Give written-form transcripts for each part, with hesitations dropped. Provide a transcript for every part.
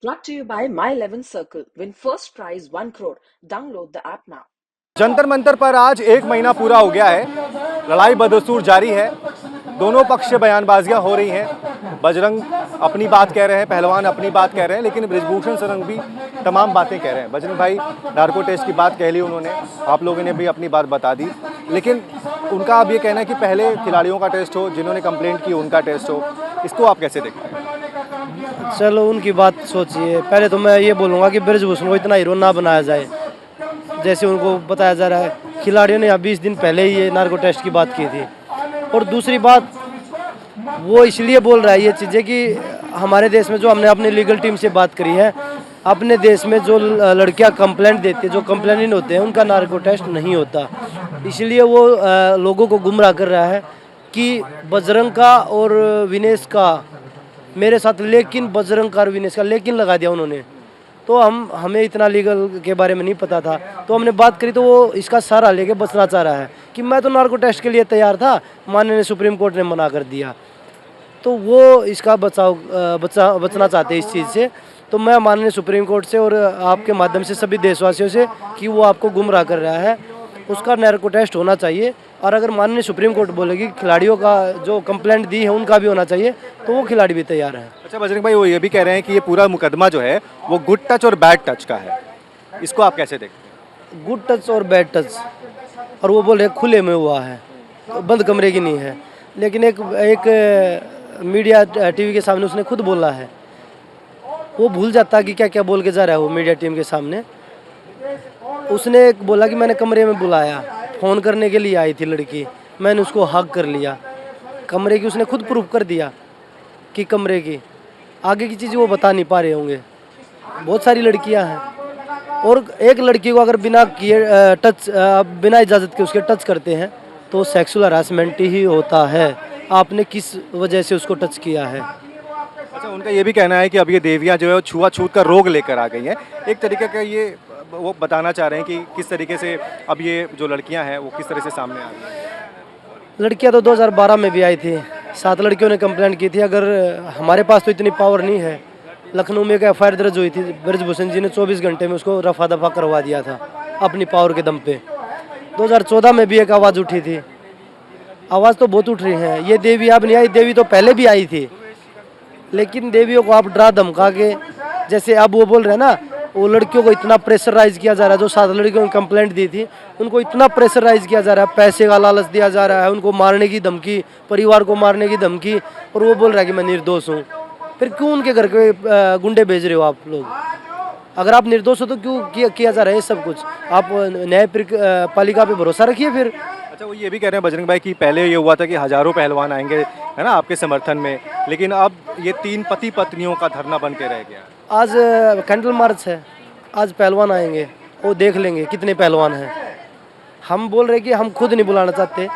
Brought to you by My 11 Circle. Win first prize 1 crore. Download the app now. Jantar Mantar पर आज 1 महीना पूरा हो गया है। लड़ाई बदस्तूर जारी है। दोनों पक्ष से बयानबाजियां हो रही हैं। बजरंग अपनी बात कह रहे हैं, पहलवान अपनी बात कह रहे हैं, लेकिन बृजभूषण सरंग भी तमाम बातें कह रहे हैं। बजरंग भाई नार्को टेस्ट की बात कह ली उन्होंने, आप लोगों ने भी अपनी बात बता दी, लेकिन उनका अब ये कहना है कि पहले खिलाड़ियों का टेस्ट हो, जिन्होंने कंप्लेंट की उनका टेस्ट हो। इसको आप कैसे देखते हैं? चलो उनकी बात सोचिए। पहले तो मैं ये बोलूँगा कि बृजभूषण को इतना हीरो ना बनाया जाए जैसे उनको बताया जा रहा है। खिलाड़ियों ने 20 दिन पहले ही ये नार्को टेस्ट की बात की थी। और दूसरी बात, वो इसलिए बोल रहा है ये चीज़ें कि हमारे देश में जो हमने अपनी लीगल टीम से बात करी है, अपने देश में जो लड़कियां कंप्लेंट देती है, जो कंप्लेनिंग होते हैं, उनका नार्को टेस्ट नहीं होता। इसलिए वो लोगों को गुमराह कर रहा है कि बजरंग का और विनेश का मेरे साथ, लेकिन बजरंग का और विनेश का लेकिन लगा दिया उन्होंने। तो हमें इतना लीगल के बारे में नहीं पता था, तो हमने बात करी तो वो इसका सहारा लेके बचना चाह रहा है कि मैं तो नार्को टेस्ट के लिए तैयार था, माननीय सुप्रीम कोर्ट ने मना कर दिया। तो वो इसका बचना चाहते हैं इस चीज़ से। तो मैं माननीय सुप्रीम कोर्ट से और आपके माध्यम से सभी देशवासियों से कि वो आपको गुमराह कर रहा है, उसका नार्को टेस्ट होना चाहिए। और अगर माननीय सुप्रीम कोर्ट बोलेगी खिलाड़ियों का जो कंप्लेंट दी है उनका भी होना चाहिए, तो वो खिलाड़ी भी तैयार है। अच्छा बजरंग भाई, वो ये भी कह रहे हैं कि ये पूरा मुकदमा जो है वो गुड टच और बैड टच का है, इसको आप कैसे देखते हैं? गुड टच और बैड टच, और वो बोले खुले में हुआ है, तो बंद कमरे की नहीं है। लेकिन एक मीडिया टीवी के सामने उसने खुद बोला है, वो भूल जाता कि क्या क्या बोल के जा रहा है वो मीडिया टीम के सामने। उसने एक बोला कि मैंने कमरे में बुलाया, फ़ोन करने के लिए आई थी लड़की, मैंने उसको हक कर लिया। कमरे की उसने खुद प्रूफ कर दिया कि कमरे की। आगे की चीज़ वो बता नहीं पा रहे होंगे। बहुत सारी लड़कियां हैं, और एक लड़की को अगर बिना किए बिना इजाज़त के उसके टच करते हैं तो सेक्सुअल हरासमेंट ही होता है। आपने किस वजह से उसको टच किया है? अच्छा, उनका ये भी कहना है कि अब ये देवियाँ जो है वो छुआछूत का रोग लेकर आ गई हैं। एक तरीके का ये वो बताना चाह रहे हैं कि किस तरीके से अब ये जो लड़कियां हैं वो किस तरह से सामने आ रही हैं। लड़कियां तो 2012 में भी आई थी, 7 लड़कियों ने कंप्लेंट की थी। अगर हमारे पास तो इतनी पावर नहीं है। लखनऊ में एक एफआईआर दर्ज हुई थी, बृजभूषण जी ने 24 घंटे में उसको रफा दफा करवा दिया था अपनी पावर के दम पे। 2014 में भी एक आवाज़ उठी थी। आवाज़ तो बहुत उठ रही है। ये देवी अब नहीं आई, देवी तो पहले भी आई थी, लेकिन देवियों को आप डरा धमका के, जैसे अब वो बोल रहे हैं ना, वो लड़कियों को इतना प्रेशराइज किया जा रहा है। जो 7 लड़कियों ने कंप्लेंट दी थी उनको इतना प्रेशराइज किया जा रहा है, पैसे का लालच दिया जा रहा है, उनको मारने की धमकी, परिवार को मारने की धमकी, और वो बोल रहा है कि मैं निर्दोष हूँ। फिर क्यों उनके घर के गुंडे भेज रहे हो आप लोग? अगर आप निर्दोष हो तो क्यों किया जा रहा है ये सब कुछ? आप न्याय पालिका पे भरोसा रखिए फिर। अच्छा, वो ये भी कह रहे हैं बजरंग भाई कि पहले ये हुआ था कि हज़ारों पहलवान आएंगे, है ना, आपके समर्थन में, लेकिन अब ये 3 पति पत्नियों का धरना बन के रह गया। आज कैंडल मार्च है, आज पहलवान आएंगे, वो देख लेंगे कितने पहलवान हैं। हम बोल रहे कि हम खुद नहीं बुलाना चाहते।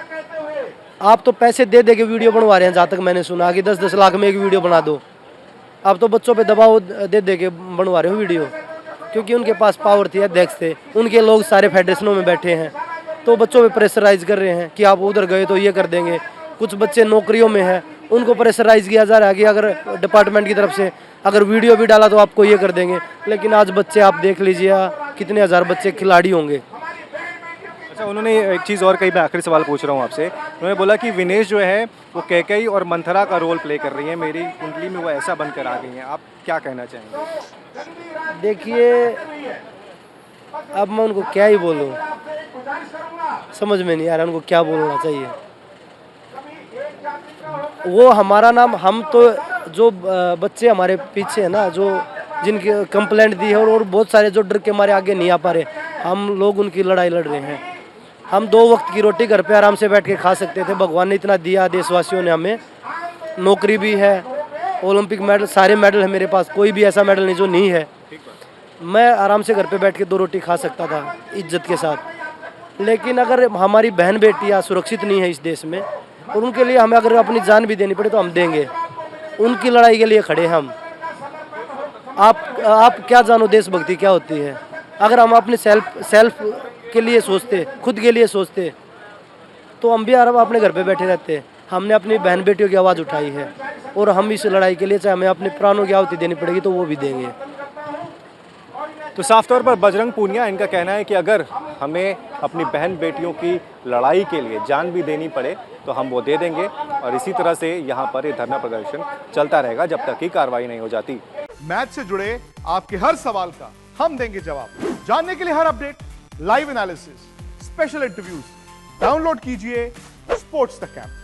आप तो पैसे दे दे के वीडियो बनवा रहे हैं, जहाँ तक मैंने सुना कि 10-10 लाख में एक वीडियो बना दो। आप तो बच्चों पे दबाव दे दे के बनवा रहे हो वीडियो, क्योंकि उनके पास पावर थी, अध्यक्ष थे, उनके लोग सारे फेडरेशनों में बैठे हैं, तो बच्चों पे प्रेशराइज कर रहे हैं कि आप उधर गए तो ये कर देंगे। कुछ बच्चे नौकरियों में हैं, उनको प्रेशराइज किया जा रहा है कि अगर डिपार्टमेंट की तरफ से अगर वीडियो भी डाला तो आपको ये कर देंगे। लेकिन आज बच्चे आप देख लीजिए, कितने हज़ार बच्चे खिलाड़ी होंगे। अच्छा, उन्होंने एक चीज़ और कही, मैं आखिरी सवाल पूछ रहा हूँ आपसे। उन्होंने बोला कि विनेश जो है वो कैकेयी और मंथरा का रोल प्ले कर रही है, मेरी कुंडली में वो ऐसा बनकर आ गई हैं। आप क्या कहना चाहेंगे? देखिए, अब मैं उनको क्या ही बोलूँ, समझ में नहीं आ रहा उनको क्या बोलना चाहिए। वो हमारा नाम, हम तो जो बच्चे हमारे पीछे है ना, जो जिनकी कंप्लेंट दी है, और बहुत सारे जो डर के मारे आगे नहीं आ पा रहे, हम लोग उनकी लड़ाई लड़ रहे हैं। हम 2 वक्त की रोटी घर पे आराम से बैठ के खा सकते थे। भगवान ने इतना दिया, देशवासियों ने हमें नौकरी भी है, ओलंपिक मेडल, सारे मेडल है मेरे पास, कोई भी ऐसा मेडल नहीं जो नहीं है। मैं आराम से घर पे बैठ के 2 रोटी खा सकता था इज्जत के साथ। लेकिन अगर हमारी बहन बेटियाँ सुरक्षित नहीं है इस देश में, और उनके लिए हमें अगर अपनी जान भी देनी पड़े तो हम देंगे। उनकी लड़ाई के लिए खड़े हम। आप क्या जानो देशभक्ति क्या होती है? अगर हम अपने सेल्फ के लिए सोचते, खुद के लिए सोचते, तो हम भी अपने घर पे बैठे रहते। हमने अपनी बहन बेटियों की आवाज़ उठाई है, और हम इस लड़ाई के लिए चाहे हमें अपने प्राणों की आहुति देनी पड़ेगी तो वो भी देंगे। तो साफ तौर पर बजरंग पूनिया, इनका कहना है कि अगर हमें अपनी बहन बेटियों की लड़ाई के लिए जान भी देनी पड़े तो हम वो दे देंगे, और इसी तरह से यहाँ पर ये धरना प्रदर्शन चलता रहेगा जब तक कि कार्रवाई नहीं हो जाती। मैच से जुड़े आपके हर सवाल का हम देंगे जवाब। जानने के लिए हर update, live analysis, special interviews download कीजिए स्पोर्ट्स तक ऐप।